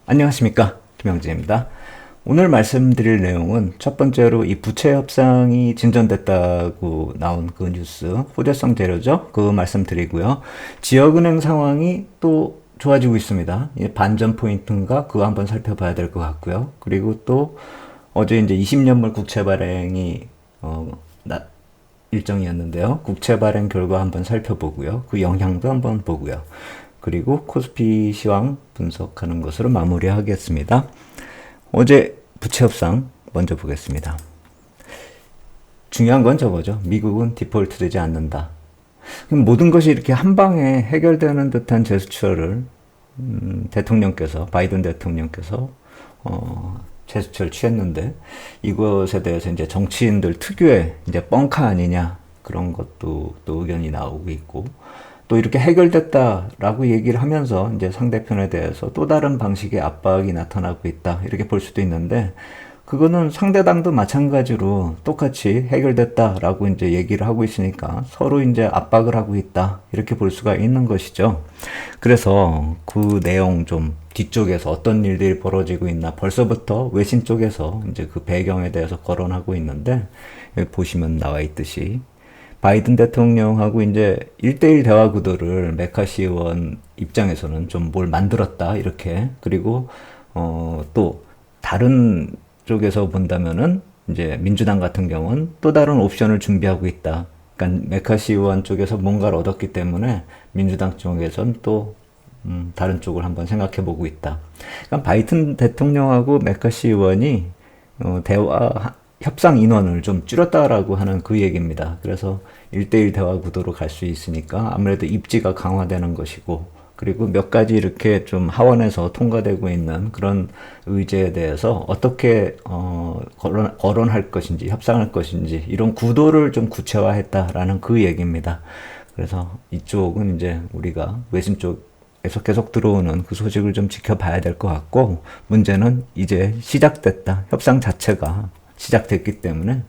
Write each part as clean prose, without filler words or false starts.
안녕하십니까, 김영진입니다. 오늘 말씀드릴 내용은 첫 번째로 이 부채 협상이 진전됐다고 나온 그 뉴스, 호재성 재료죠. 그 말씀드리고요. 지역은행 상황이 또 좋아지고 있습니다. 반전 포인트인가 그거 한번 살펴봐야 될 것 같고요. 그리고 또 어제 이제 20년물 국채 발행이 일정이었는데요. 국채 발행 결과 한번 살펴보고요. 그 영향도 한번 보고요. 그리고 코스피 시황 분석하는 것으로 마무리하겠습니다. 어제 부채 협상 먼저 보겠습니다. 중요한 건 저거죠. 미국은 디폴트 되지 않는다. 모든 것이 이렇게 한 방에 해결되는 듯한 제스처를 대통령께서, 바이든 대통령께서 제스처를 취했는데, 이것에 대해서 이제 정치인들 특유의 이제 뻥카 아니냐, 그런 것도 또 의견이 나오고 있고, 또 이렇게 해결됐다라고 얘기를 하면서 이제 상대편에 대해서 또 다른 방식의 압박이 나타나고 있다, 이렇게 볼 수도 있는데, 그거는 상대당도 마찬가지로 똑같이 해결됐다라고 이제 얘기를 하고 있으니까 서로 이제 압박을 하고 있다, 이렇게 볼 수가 있는 것이죠. 그래서 그 내용 좀 뒤쪽에서 어떤 일들이 벌어지고 있나 벌써부터 외신 쪽에서 이제 그 배경에 대해서 거론하고 있는데, 여기 보시면 나와 있듯이 바이든 대통령하고 이제 1대1 대화 구도를 메카시 의원 입장에서는 좀 뭘 만들었다, 이렇게. 그리고 또 다른 쪽에서 본다면은 이제 민주당 같은 경우는 또 다른 옵션을 준비하고 있다. 그러니까 메카시 의원 쪽에서 뭔가를 얻었기 때문에 민주당 쪽에서는 또 다른 쪽을 한번 생각해 보고 있다. 그러니까 바이든 대통령하고 메카시 의원이 대화 협상 인원을 좀 줄였다라고 하는 그 얘기입니다. 그래서 1대1 대화 구도로 갈 수 있으니까 아무래도 입지가 강화되는 것이고, 그리고 몇 가지 이렇게 좀 하원에서 통과되고 있는 그런 의제에 대해서 어떻게 거론할 것인지, 협상할 것인지, 이런 구도를 좀 구체화했다라는 그 얘기입니다. 그래서 이쪽은 이제 우리가 외신 쪽에서 계속 들어오는 그 소식을 좀 지켜봐야 될 것 같고, 문제는 이제 시작됐다. 협상 자체가 시작됐기 때문에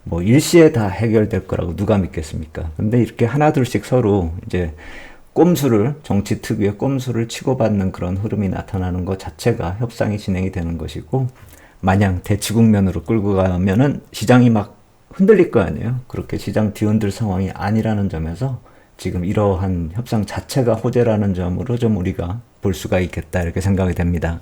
뭐 일시에 다 해결될 거라고 누가 믿겠습니까? 근데 이렇게 하나둘씩 서로 이제 꼼수를, 정치 특유의 꼼수를 치고받는 그런 흐름이 나타나는 것 자체가 협상이 진행이 되는 것이고, 마냥 대치 국면으로 끌고 가면은 시장이 막 흔들릴 거 아니에요. 그렇게 시장 뒤흔들 상황이 아니라는 점에서 지금 이러한 협상 자체가 호재라는 점으로 좀 우리가 볼 수가 있겠다, 이렇게 생각이 됩니다.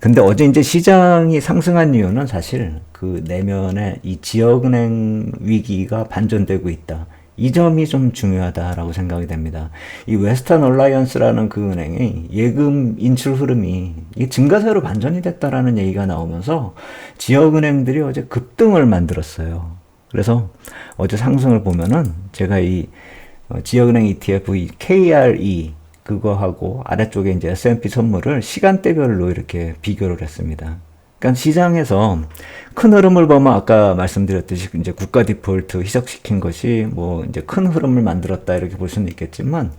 근데 어제 이제 시장이 상승한 이유는 사실 그 내면에 이 지역은행 위기가 반전되고 있다, 이 점이 좀 중요하다라고 생각이 됩니다. 이 웨스턴 얼라이언스라는 그 은행이 예금 인출 흐름이 증가세로 반전이 됐다라는 얘기가 나오면서 지역은행들이 어제 급등을 만들었어요. 그래서 어제 상승을 보면은 제가 이 지역은행 ETF 이 KRE 그거하고 아래쪽에 이제 S&P 선물을 시간대별로 이렇게 비교를 했습니다. 그러니까 시장에서 큰 흐름을 보면 아까 말씀드렸듯이 이제 국가 디폴트 희석시킨 것이 뭐 이제 큰 흐름을 만들었다, 이렇게 볼 수는 있겠지만,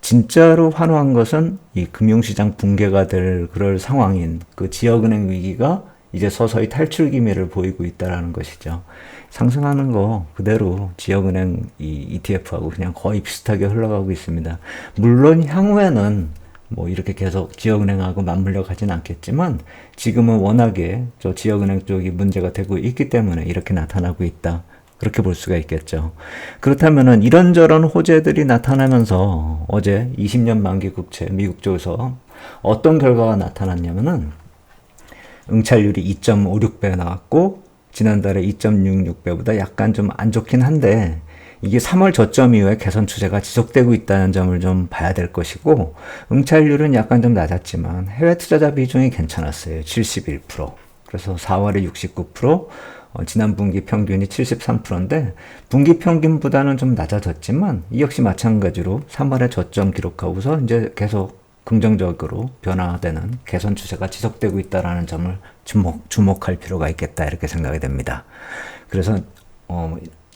진짜로 환호한 것은 이 금융시장 붕괴가 될 그럴 상황인 그 지역은행 위기가 이제 서서히 탈출 기미를 보이고 있다라는 것이죠. 상승하는 거 그대로 지역은행 이 ETF하고 그냥 거의 비슷하게 흘러가고 있습니다. 물론 향후에는 뭐 이렇게 계속 지역은행하고 맞물려 가진 않겠지만, 지금은 워낙에 저 지역은행 쪽이 문제가 되고 있기 때문에 이렇게 나타나고 있다, 그렇게 볼 수가 있겠죠. 그렇다면은 이런저런 호재들이 나타나면서 어제 20년 만기 국채 미국 쪽에서 어떤 결과가 나타났냐면은 응찰률이 2.56배 나왔고, 지난달에 2.66배보다 약간 좀 안 좋긴 한데, 이게 3월 저점 이후에 개선 추세가 지속되고 있다는 점을 좀 봐야 될 것이고, 응찰률은 약간 좀 낮았지만 해외 투자자 비중이 괜찮았어요. 71%. 그래서 4월에 69%, 지난 분기 평균이 73%인데 분기 평균보다는 좀 낮아졌지만, 이 역시 마찬가지로 3월에 저점 기록하고서 이제 계속 긍정적으로 변화되는 개선 추세가 지속되고 있다는 점을 주목할 필요가 있겠다, 이렇게 생각이 됩니다. 그래서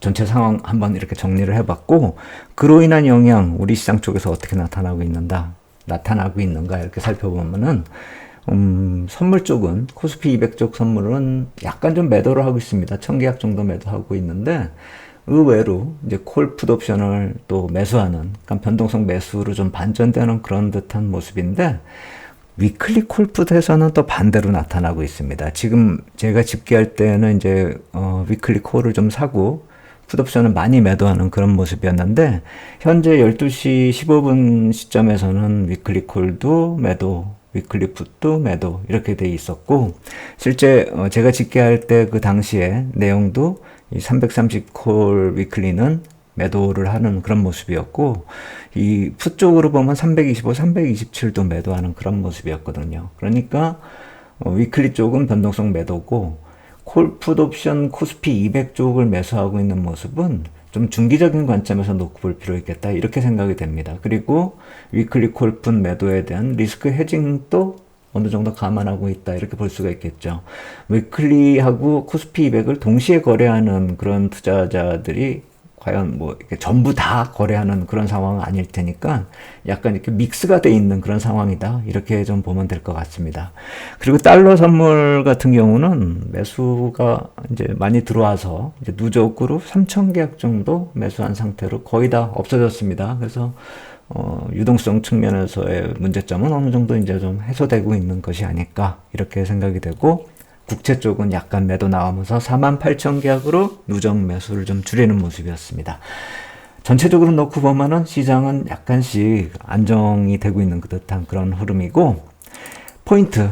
전체 상황 한번 이렇게 정리를 해봤고, 그로 인한 영향 우리 시장 쪽에서 어떻게 나타나고 있는가 이렇게 살펴보면은 선물 쪽은 코스피 200 쪽 선물은 약간 좀 매도를 하고 있습니다. 1000계약 정도 매도하고 있는데, 의외로 이제 콜 풋 옵션을 또 매수하는, 그러니까 변동성 매수로 좀 반전되는 그런 듯한 모습인데, 위클리 콜풋에서는 또 반대로 나타나고 있습니다. 지금 제가 집계할 때는 이제 위클리 콜을 좀 사고 풋옵션을 많이 매도하는 그런 모습이었는데 현재 12시 15분 시점에서는 위클리 콜도 매도, 위클리 풋도 매도 이렇게 돼 있었고 실제 제가 집계할 때 그 당시에 내용도 이 330콜 위클리는 매도를 하는 그런 모습이었고 이 풋 쪽으로 보면 325, 327도 매도하는 그런 모습이었거든요. 그러니까 위클리 쪽은 변동성 매도고 콜 풋 옵션 코스피 200 쪽을 매수하고 있는 모습은 좀 중기적인 관점에서 놓고 볼 필요 있겠다 이렇게 생각이 됩니다. 그리고 위클리 콜 풋 매도에 대한 리스크 헤징도 어느 정도 감안하고 있다 이렇게 볼 수가 있겠죠. 위클리하고 코스피 200을 동시에 거래하는 그런 투자자들이 과연 뭐 이렇게 전부 다 거래하는 그런 상황은 아닐 테니까 약간 이렇게 믹스가 돼 있는 그런 상황이다 이렇게 좀 보면 될 것 같습니다. 그리고 달러 선물 같은 경우는 매수가 이제 많이 들어와서 이제 누적으로 3,000계약 정도 매수한 상태로 거의 다 없어졌습니다. 그래서 유동성 측면에서의 문제점은 어느 정도 이제 좀 해소되고 있는 것이 아닐까 이렇게 생각이 되고 국채 쪽은 약간 매도 나오면서 48,000계약으로 누적 매수를 좀 줄이는 모습이었습니다. 전체적으로 놓고 보면은 시장은 약간씩 안정이 되고 있는 듯한 그런 흐름이고 포인트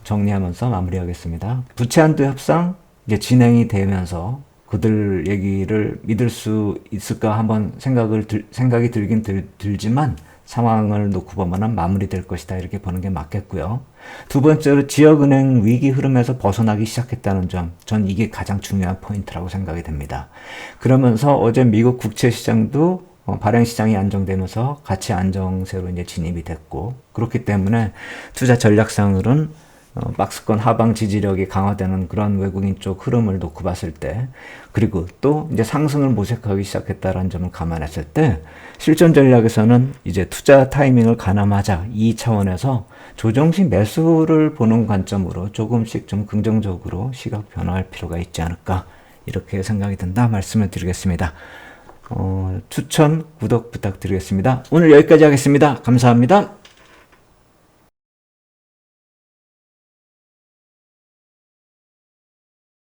정리하면서 마무리하겠습니다. 부채 한도 협상 이제 진행이 되면서 그들 얘기를 믿을 수 있을까 한번 생각이 들긴 들지만 상황을 놓고 보면 마무리될 것이다 이렇게 보는 게 맞겠고요. 두 번째로 지역은행 위기 흐름에서 벗어나기 시작했다는 점, 전 이게 가장 중요한 포인트라고 생각이 됩니다. 그러면서 어제 미국 국채 시장도 발행 시장이 안정되면서 가치 안정세로 이제 진입이 됐고 그렇기 때문에 투자 전략상으로는 박스권 하방 지지력이 강화되는 그런 외국인 쪽 흐름을 놓고 봤을 때 그리고 또 이제 상승을 모색하기 시작했다는 점을 감안했을 때 실전 전략에서는 이제 투자 타이밍을 가늠하자 이 차원에서 조정시 매수를 보는 관점으로 조금씩 좀 긍정적으로 시각 변화할 필요가 있지 않을까 이렇게 생각이 든다 말씀을 드리겠습니다. 추천, 구독 부탁드리겠습니다. 오늘 여기까지 하겠습니다. 감사합니다.